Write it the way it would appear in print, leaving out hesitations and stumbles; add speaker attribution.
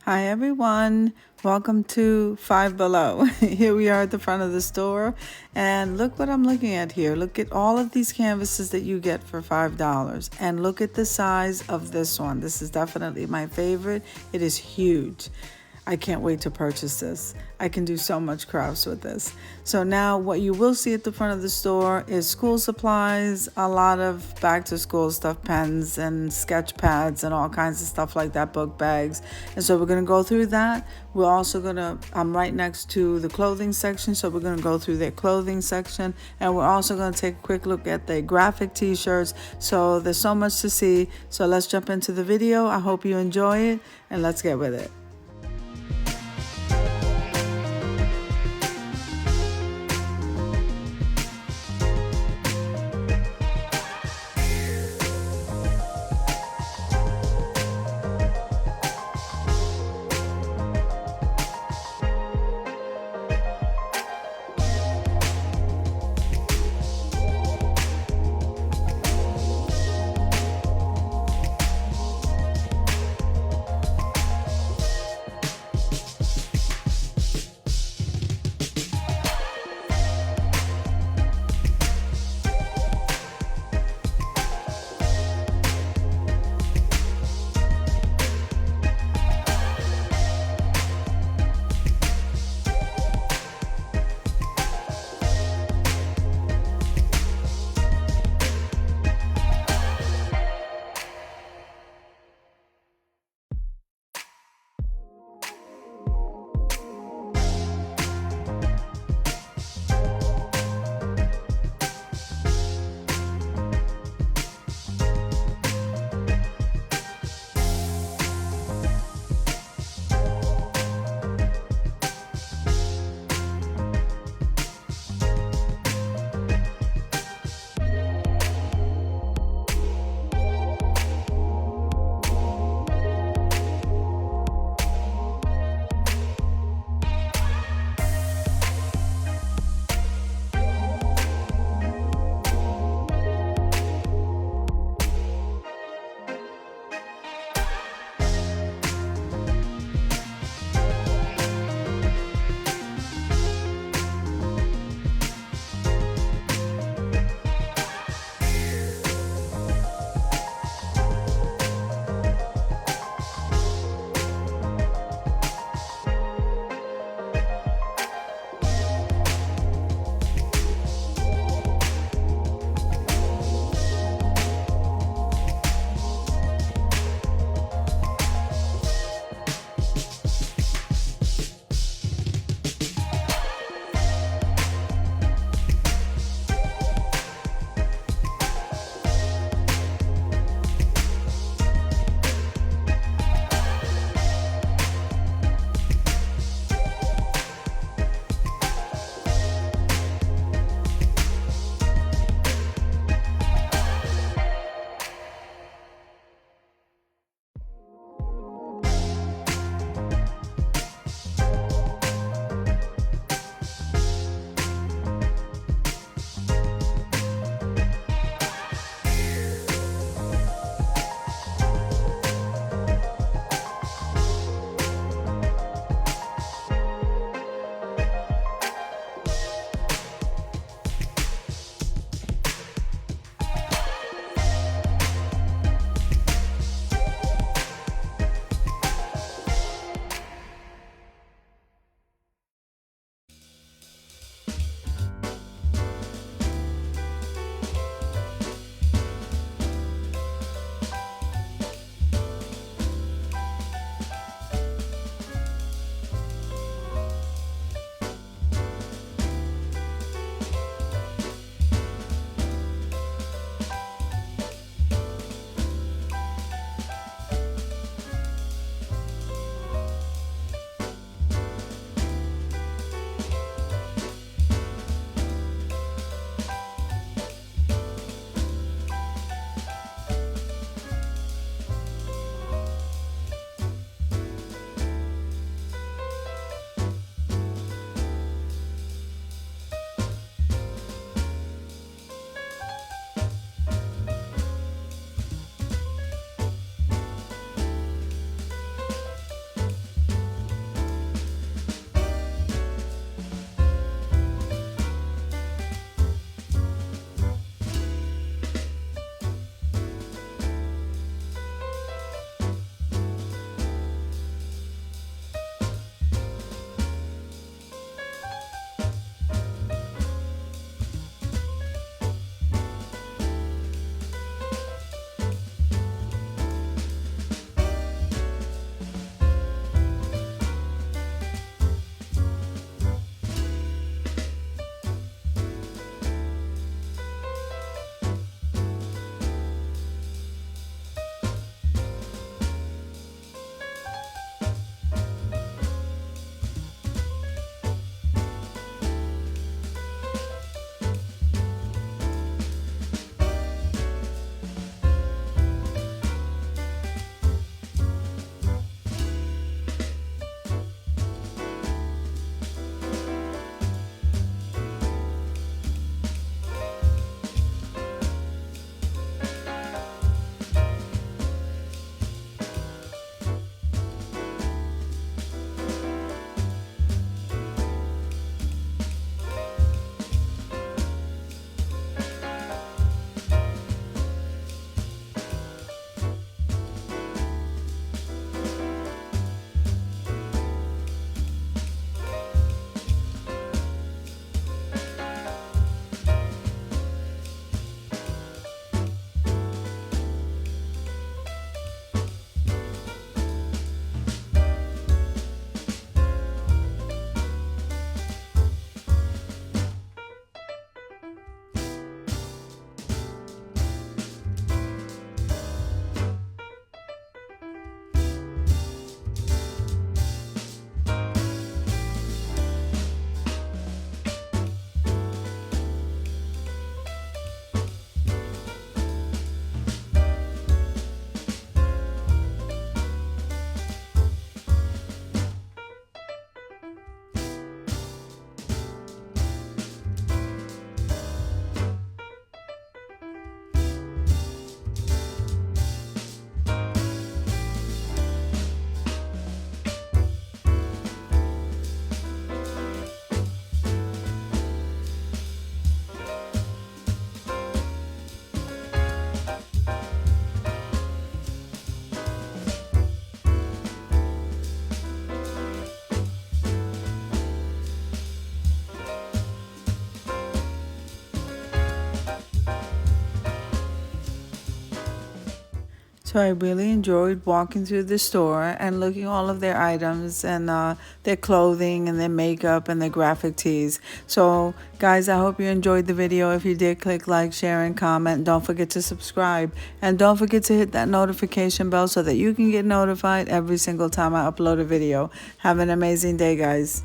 Speaker 1: Hi everyone, welcome to Five Below. Here we are at the front of the store, and look what I'm looking at here. Look at all of these canvases that you get for $5, and look at the size of this one. This is definitely my favorite. It is huge. I can't wait to purchase this. I can do so much crafts with this. So now what you will see at the front of the store is school supplies, a lot of back to school stuff, pens and sketch pads and all kinds of stuff like that, book bags. And so we're gonna go through that. We're also I'm right next to the clothing section, so we're gonna go through their clothing section. And we're also gonna take a quick look at their graphic t-shirts. So there's so much to see. So let's jump into the video. I hope you enjoy it, and let's get with it. So I really enjoyed walking through the store and looking at all of their items and their clothing and their makeup and their graphic tees. So guys, I hope you enjoyed the video. If you did, click like, share, and comment. Don't forget to subscribe. And don't forget to hit that notification bell so that you can get notified every single time I upload a video. Have an amazing day, guys.